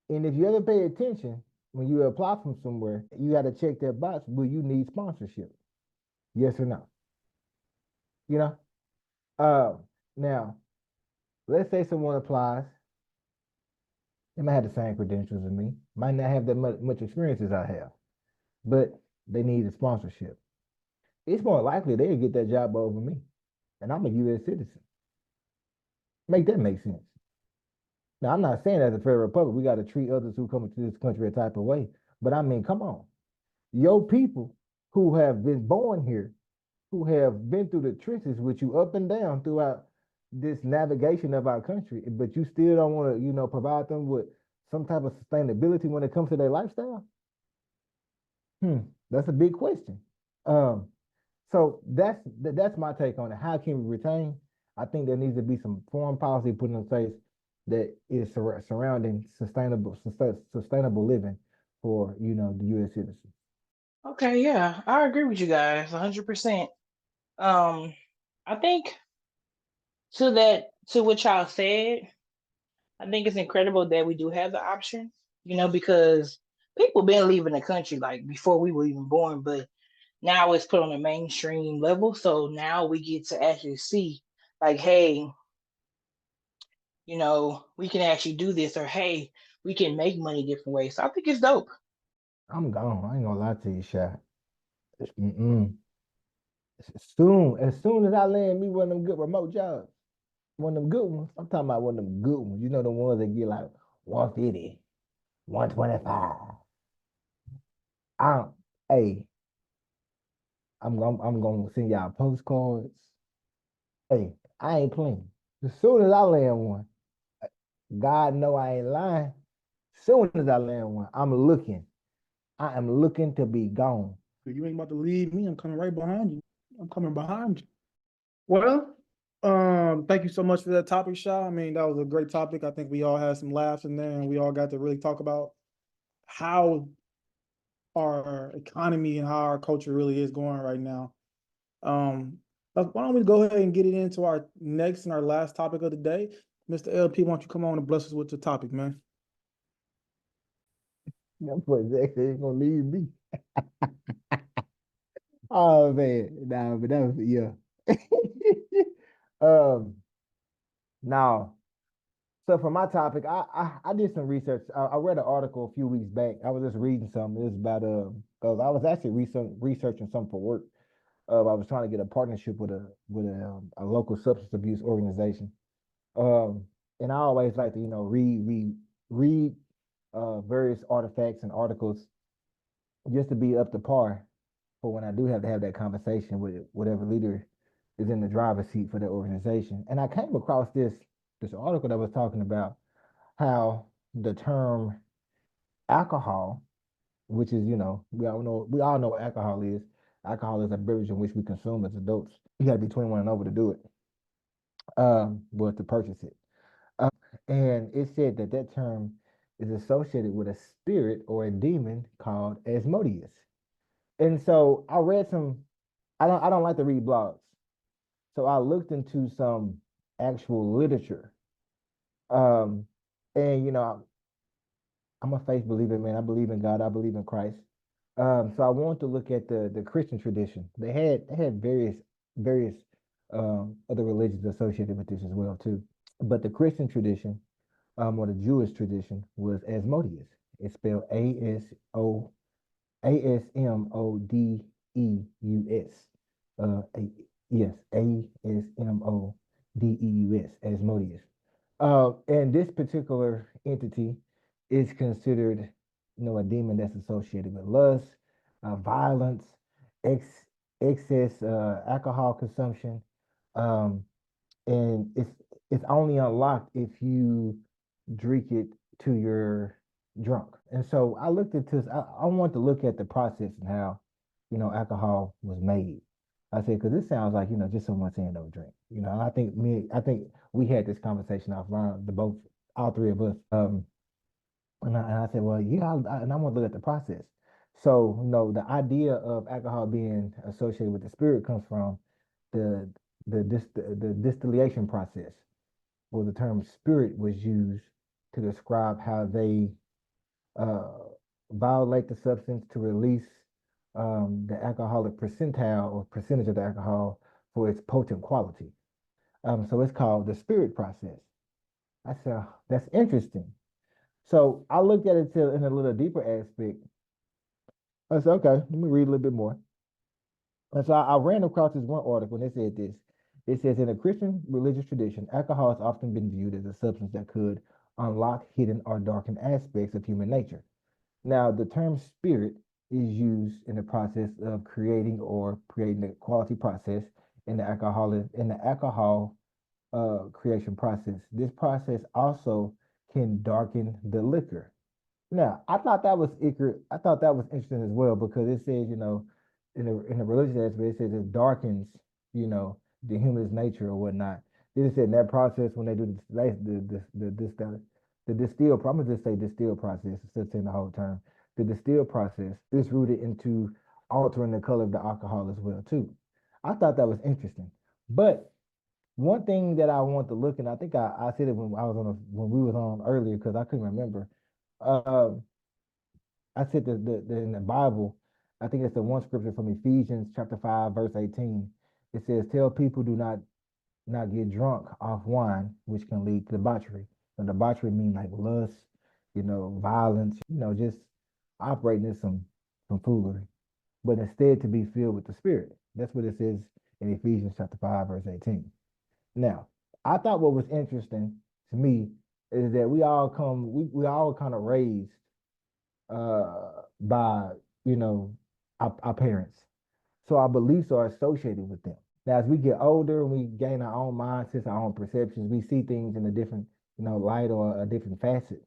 And if you ever pay attention, when you apply from somewhere, you got to check that box. Will you need sponsorship? Yes or no? You know? Now, let's say someone applies. They might have the same credentials as me, might not have that much experience as I have, but they need a sponsorship. It's more likely they'll get that job over me. And I'm a U.S. citizen. Make that make sense. Now, I'm not saying as a federal republic, we got to treat others who come into this country a type of way. But I mean, come on, your people who have been born here, who have been through the trenches with you up and down throughout this navigation of our country, but you still don't want to, provide them with some type of sustainability when it comes to their lifestyle? Hmm, that's a big question. Um, so that's my take on it. How can we retain? I think there needs to be some foreign policy put in place that is surrounding sustainable living for the U.S. citizens. Okay, yeah, I agree with you guys 100%. Um, I think to what y'all said, I think it's incredible that we do have the option, because people been leaving the country like before we were even born, but now it's put on a mainstream level. So now we get to actually see, like, hey, we can actually do this, or hey, we can make money different ways. So I think it's dope. I'm gone. I ain't gonna lie to you, Shy. Mm-mm. As soon as I land me one of them good remote jobs, one of them good ones. I'm talking about one of them good ones. You know the ones that get like 150, 125. I'm, hey, I'm gonna send y'all postcards. Hey, I ain't playing. As soon as I land one, God know I ain't lying. As soon as I land one, I'm looking. I am looking to be gone. You ain't about to leave me. I'm coming right behind you. I'm coming behind you. Well, thank you so much for that topic, Shaw. I mean, that was a great topic. I think we all had some laughs in there, and we all got to really talk about how our economy and how our culture really is going right now. Why don't we go ahead and get it into our next and our last topic of the day? Mr. LP, why don't you come on and bless us with the topic, man? That boy Zach ain't gonna leave me. Oh man, nah, but that was yeah. um, now, so for my topic, I did some research. I read an article a few weeks back. I was just reading something. It was about because I was actually researching something for work. I was trying to get a partnership with a local substance abuse organization. Um, and I always like to read various artifacts and articles just to be up to par for when I do have to have that conversation with whatever leader is in the driver's seat for the organization. And I came across this article that was talking about how the term alcohol, which is, we all know what alcohol is. Alcohol is a beverage in which we consume as adults. You got to be 21 and over to do it, well, to purchase it. And it said that that term is associated with a spirit or a demon called Asmodeus. And so I read some. I don't like to read blogs, so I looked into some actual literature. Um, and I'm a faith believer, man. I believe in God. I believe in Christ. So I wanted to look at the Christian tradition. They had various other religions associated with this as well too. But the Christian tradition, or the Jewish tradition, was Asmodeus. It's spelled Asmodeus. Yes, Asmodeus, Asmodeus. And this particular entity is considered, a demon that's associated with lust, violence, ex excess alcohol consumption, um, and it's only unlocked if you drink it to your drunk. And so I looked into this. I want to look at the process and how alcohol was made. I said because this sounds like just someone saying no drink. And I think we had this conversation offline, all three of us. And I said, well, yeah, and I want to look at the process. So, the idea of alcohol being associated with the spirit comes from the the distillation process, where the term spirit was used to describe how they uh, violate the substance to release the alcoholic percentile or percentage of the alcohol for its potent quality. So it's called the spirit process. I said, "Oh, that's interesting." So I looked at it in a little deeper aspect. I said, okay, let me read a little bit more. And so I ran across this one article and it said this. It says in a Christian religious tradition, alcohol has often been viewed as a substance that could unlock hidden or darkened aspects of human nature. Now, the term spirit is used in the process of creating the quality process in the alcohol creation process. This process also can darken the liquor. Now, I thought that was interesting as well because it says, in the religious aspect, it says it darkens, the human's nature or whatnot. Then it said in that process when they do the distill, I'm gonna just say distill process instead of saying the whole term. The distill process is rooted into altering the color of the alcohol as well too. I thought that was interesting. But one thing that I want to look, and I think I said it when we was on earlier because I couldn't remember. Um, I said in the Bible, I think it's the one scripture from Ephesians chapter 5, verse 18. It says, tell people do not get drunk off wine, which can lead to debauchery. And debauchery means like lust, violence, just operating in some foolery. But instead to be filled with the spirit. That's what it says in Ephesians chapter 5, verse 18. Now, I thought what was interesting to me is that we all kind of raised by our parents. So our beliefs are associated with them. Now, as we get older, we gain our own mindsets, our own perceptions. We see things in a different, light or a different facet.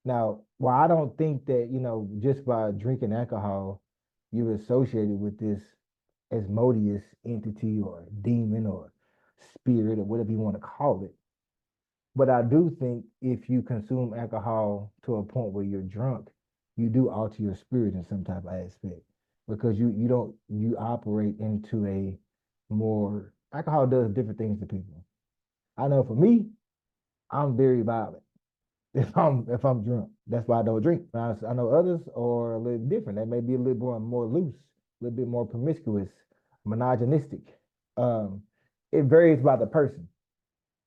Now, while I don't think that, just by drinking alcohol, you're associated with this Asmodeus entity or demon or spirit or whatever you want to call it. But I do think if you consume alcohol to a point where you're drunk, you do alter your spirit in some type of aspect because you operate into a more alcohol does different things to people. I know for me, I'm very violent if I'm drunk. That's why I don't drink. I know others are a little different. They may be a little more loose, a little bit more promiscuous, monogenistic. Um, it varies by the person.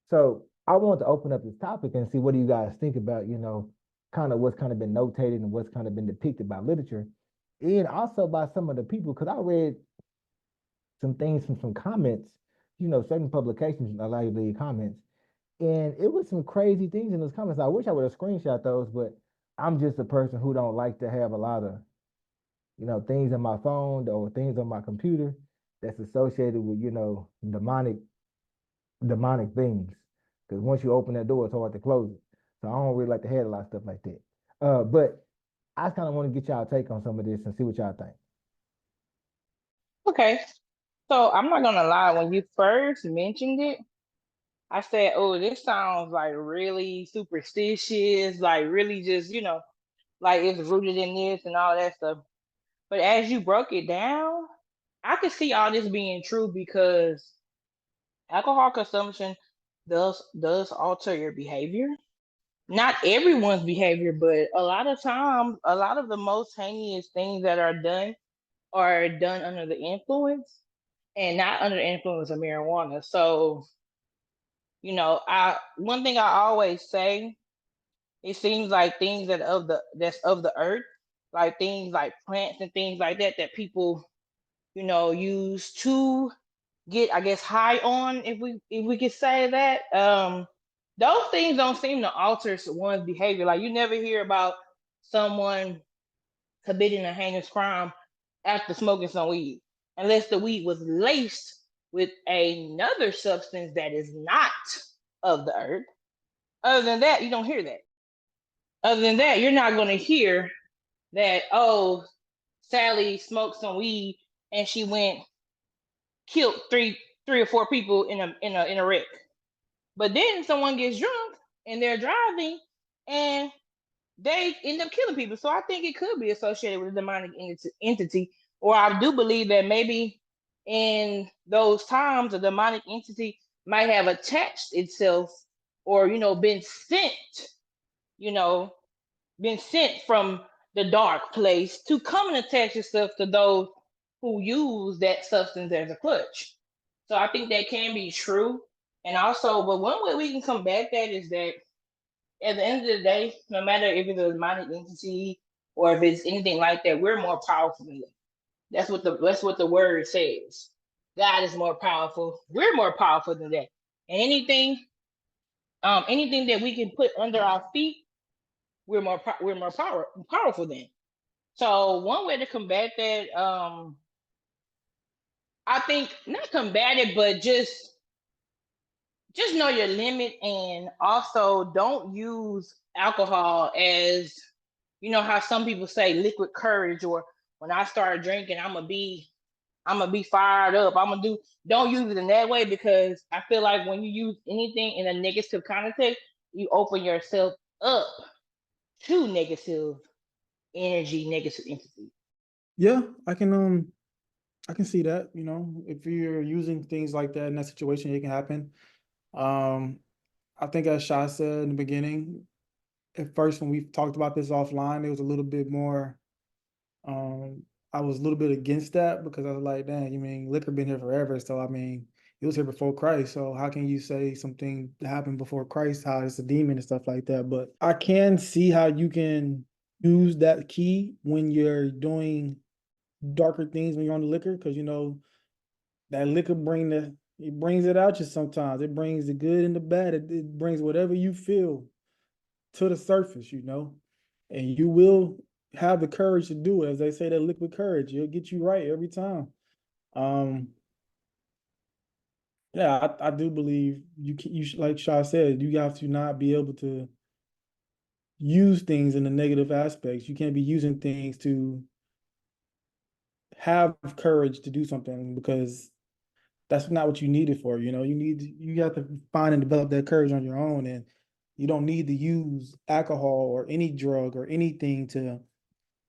So I want to open up this topic and see what do you guys think about, kind of what's kind of been notated and what's kind of been depicted by literature, and also by some of the people, because I read some things from some comments, certain publications allow you to leave comments, and it was some crazy things in those comments. I wish I would have screenshot those, but I'm just a person who don't like to have a lot of, things on my phone or things on my computer that's associated with, demonic things. Because once you open that door, it's hard to close it. So I don't really like to have a lot of stuff like that. But I kind of want to get y'all take on some of this and see what y'all think. Okay. So I'm not gonna lie, when you first mentioned it, I said, oh, this sounds like really superstitious, like really just, like it's rooted in this and all that stuff. But as you broke it down, I could see all this being true because alcohol consumption does alter your behavior. Not everyone's behavior, but a lot of times, a lot of the most heinous things that are done under the influence and not under the influence of marijuana. So, I one thing I always say, it seems like things that's of the earth, like things like plants and things like that that people, use to get, I guess, high on, if we could say that. Those things don't seem to alter one's behavior. Like you never hear about someone committing a heinous crime after smoking some weed, unless the weed was laced with another substance that is not of the earth. Other than that, you don't hear that. Other than that, you're not going to hear that, oh, Sally smoked some weed and she went killed three or four people in a wreck. But then someone gets drunk and they're driving and they end up killing people. So I think it could be associated with a demonic entity. Or I do believe that maybe in those times a demonic entity might have attached itself or, been sent, you know, been sent from the dark place to come and attach itself to those who use that substance as a clutch. So I think that can be true. And also, but one way we can combat that is that at the end of the day, no matter if it's a demonic entity or if it's anything like that, we're more powerful than that. That's what the word says. God is more powerful. We're more powerful than that. And anything that we can put under our feet, we're more powerful than. So one way to combat that, I think not combat it, but just know your limit, and also don't use alcohol as, you know how some people say liquid courage, or when I start drinking, I'm gonna be fired up. I'm gonna do. Don't use it in that way, because I feel like when you use anything in a negative context, you open yourself up to negative energy, negative entity. Yeah, I can see that, you know, if you're using things like that in that situation, it can happen. Um, I think as Shah said in the beginning, at first when we talked about this offline, it was a little bit more I was a little bit against that because I was like, dang, you mean liquor been here forever. So I mean, it was here before Christ. So how can you say something that happened before Christ, how it's a demon and stuff like that? But I can see how you can use that key when you're doing darker things when you're on the liquor, because you know that liquor it brings it out you sometimes. It brings the good and the bad. It brings whatever you feel to the surface, you know, and you will have the courage to do it. As they say, that liquid courage, it'll get you right every time. Um, yeah, I do believe like Shaw said, you have to not be able to use things in the negative aspects. You can't be using things to have courage to do something, because that's not what you need it for. You know, you have to find and develop that courage on your own, and you don't need to use alcohol or any drug or anything to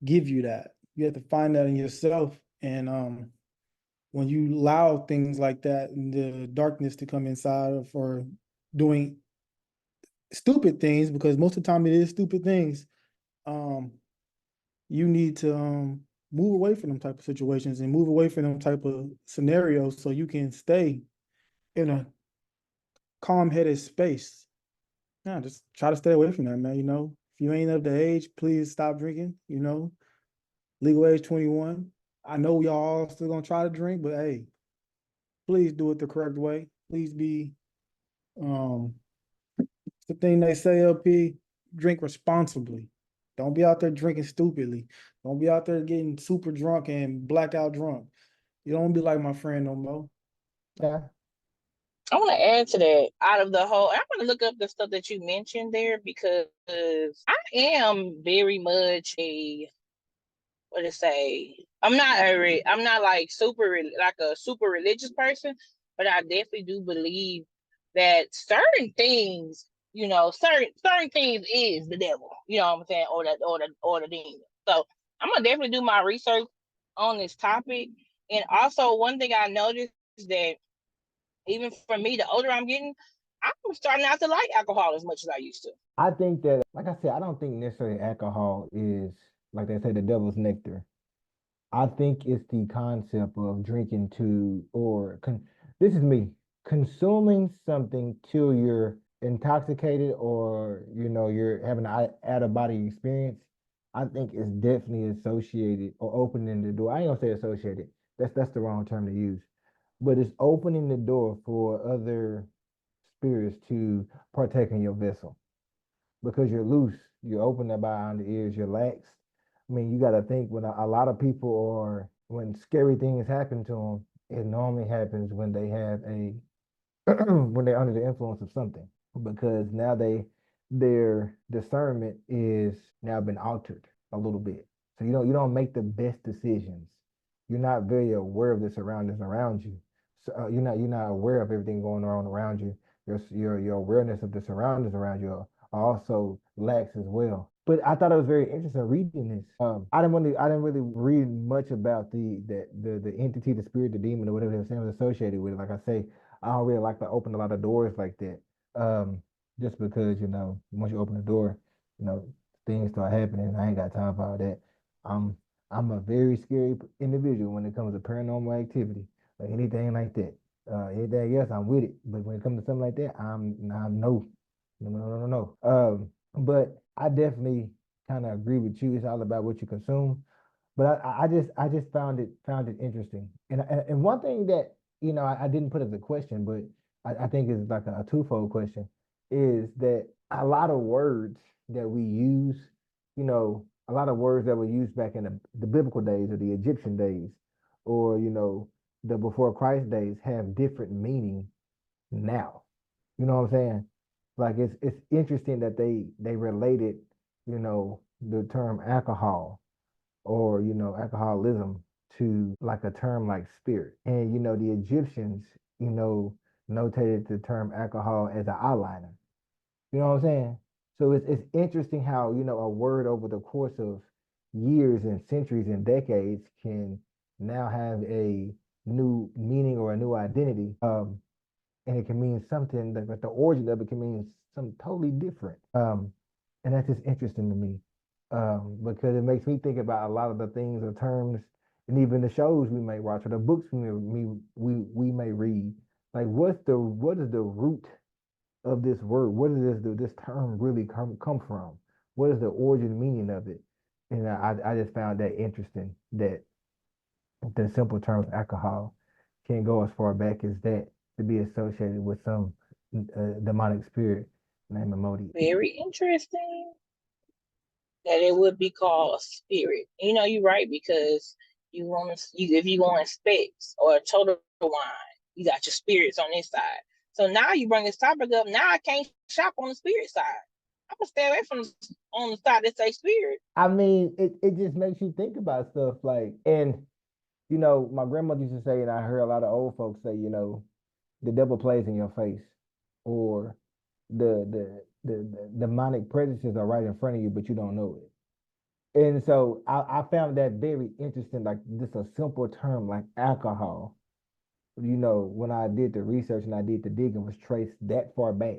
give you that. You have to find that in yourself. And when you allow things like that and the darkness to come inside for doing stupid things, because most of the time it is stupid things, um, you need to move away from them type of situations and move away from them type of scenarios so you can stay in a calm-headed space. Yeah, just try to stay away from that, man. You know, if you ain't of the age, please stop drinking. You know, legal age 21. I know we all still gonna try to drink, but hey, please do it the correct way. Please be um the thing they say, LP, drink responsibly. Don't be out there drinking stupidly. Don't be out there getting super drunk and blackout drunk. You don't be like my friend no more. Yeah, I want to add to that. Out of the whole, I want to look up the stuff that you mentioned there, because I am very much a, what to say. I'm not like like a super religious person, but I definitely do believe that certain things, certain things is the devil. You know what I'm saying, or the demon. So I'm gonna definitely do my research on this topic. And also, one thing I noticed is that even for me, the older I'm getting, I'm starting not to like alcohol as much as I used to. I think that, like I said, I don't think necessarily alcohol is, like they say, the devil's nectar. I think it's the concept of drinking to, this is me, consuming something till you're intoxicated, or you're having an out of body experience. I think it's definitely associated, or opening the door. I ain't gonna say associated. That's the wrong term to use. But it's opening the door for other spirits to partake in your vessel, because you're loose, you're open about the ears, you're lax. I mean, you got to think, when a lot of people are, when scary things happen to them, it normally happens when they have a when they're under the influence of something, because now their discernment is now been altered a little bit. So you don't make the best decisions. You're not very aware of the surroundings around you. So you're not aware of everything going on around you. Your awareness of the surroundings around you are also lax as well. But I thought it was very interesting reading this. I didn't really read much about the entity, the spirit, the demon, or whatever they were saying was associated with it. Like I say, I don't really like to open a lot of doors like that. Just because, once you open the door, you know, things start happening. I ain't got time for all that. I'm I'm a very scary individual when it comes to paranormal activity or anything like that. Anything else, I'm with it. But when it comes to something like that, I'm no, no, no, no, no, no. But I definitely kind of agree with you. It's all about what you consume. But I just found it interesting. And one thing that I didn't put as a question, but I think is like a twofold question, is that a lot of words that we use, you know, a lot of words that were used back in the biblical days or the Egyptian days, or the before Christ days have different meaning now. You know what I'm saying? Like it's interesting that they related, the term alcohol or alcoholism to like a term like spirit. And the Egyptians, notated the term alcohol as an eyeliner. You know what I'm saying? So it's interesting how, a word over the course of years and centuries and decades can now have a new meaning or a new identity. And it can mean something that, but the origin of it can mean something totally different. And that's just interesting to me. Because it makes me think about a lot of the things or terms and even the shows we may watch or the books we may read. Like what is the root of this word? What does this term really come from? What is the origin meaning of it? And I just found that interesting that the simple term of alcohol can go as far back as that to be associated with some demonic spirit named Modi. Very interesting that it would be called a spirit. You're right, because if you want specs or a total wine, you got your spirits on this side. So now you bring this topic up. Now I can't shop on the spirit side. I'm gonna stay away from on the side that say spirit. I mean, it just makes you think about stuff like, and my grandmother used to say, and I heard a lot of old folks say, the devil plays in your face, or the demonic presences are right in front of you, but you don't know it. And so I found that very interesting, like just a simple term like alcohol. When I did the research and I did the digging, was traced that far back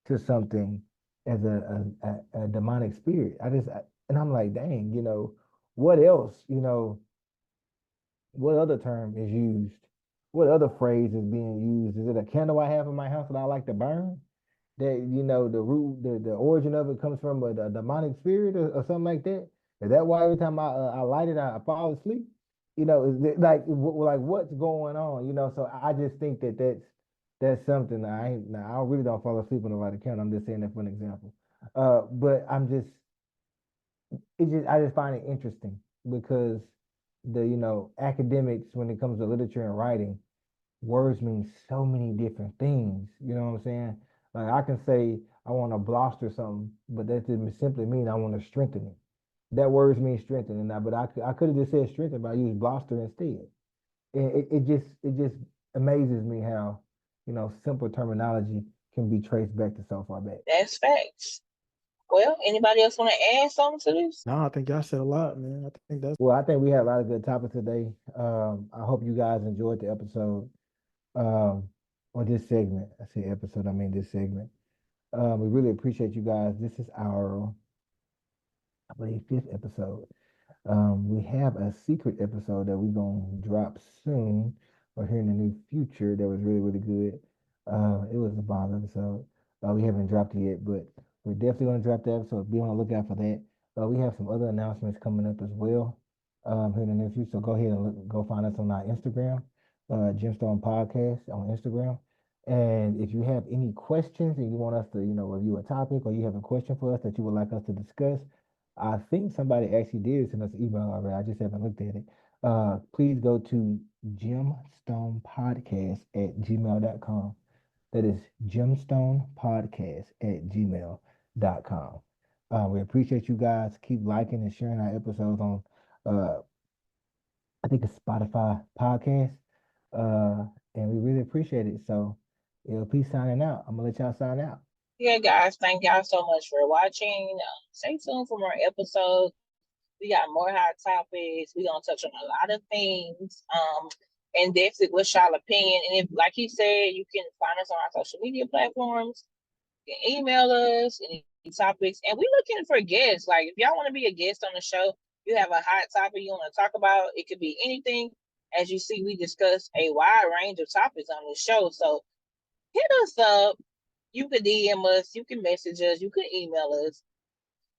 to something as a demonic spirit. And I'm like, dang, what else, what other term is used? What other phrase is being used? Is it a candle I have in my house that I like to burn? That the root, the origin of it comes from a demonic spirit or something like that. Is that why every time I light it, I fall asleep? Is it like what's going on? So I just think that that's something that I really don't fall asleep on the light of candle. I'm just saying that for an example. But I just find it interesting because the academics, when it comes to literature and writing, words mean so many different things. You know what I'm saying? Like I can say I want to bluster something, but that doesn't simply mean I want to strengthen it. That words mean strengthen, but I could have just said strengthen, but I used bluster instead. And it just amazes me how simple terminology can be traced back to so far back. That's facts. Well, anybody else want to add something to this? No, I think y'all said a lot, man. I think that's Well, I think we had a lot of good topics today. I hope you guys enjoyed the episode. Or this segment. I say episode, I mean this segment. We really appreciate you guys. This is our, I believe, fifth episode. We have a secret episode that we're gonna drop soon or here in the near future that was really, really good. It was a bomb episode. We haven't dropped it yet, but we're definitely gonna drop the episode. Be on the lookout for that. We have some other announcements coming up as well here in the near future. So go ahead and go find us on our Instagram, Gemstone Podcast on Instagram. And if you have any questions and you want us to, review a topic, or you have a question for us that you would like us to discuss, I think somebody actually did send us an email already. I just haven't looked at it. Please go to gemstonepodcast@gmail.com. That is gemstonepodcast@gmail.com. We appreciate you guys. Keep liking and sharing our episodes on, I think it's Spotify podcast. And we really appreciate it. So, LP signing out. I'm gonna let y'all sign out. Yeah, guys, thank y'all so much for watching. Stay tuned for more episodes. We got more hot topics. We're gonna touch on a lot of things. And definitely what's y'all opinion. And if, like he said, you can find us on our social media platforms. You can email us any topics. And we're looking for guests. Like if y'all want to be a guest on the show, you have a hot topic you want to talk about, it could be anything. As you see, we discuss a wide range of topics on the show. So hit us up. You can DM us, you can message us, you can email us,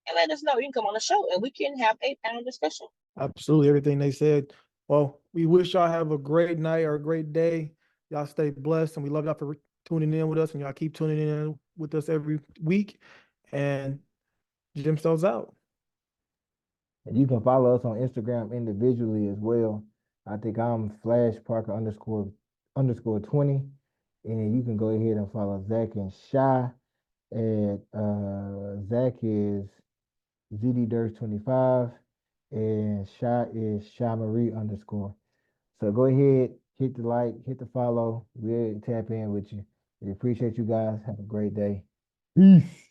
and let us know. You can come on the show and we can have a panel discussion. absolutely everything they said. Well, we wish y'all have a great night or a great day. Y'all stay blessed, and we love y'all for tuning in with us, and y'all keep tuning in with us every week. And Gemstones out. And you can follow us on Instagram individually as well. I think I'm Flash Parker underscore 20. And you can go ahead and follow Zach and Shy at Zach is ZD Durst 25 and Shy is Shy Marie underscore. So go ahead, hit the like, hit the follow. We'll tap in with you. We appreciate you guys. Have a great day. Peace.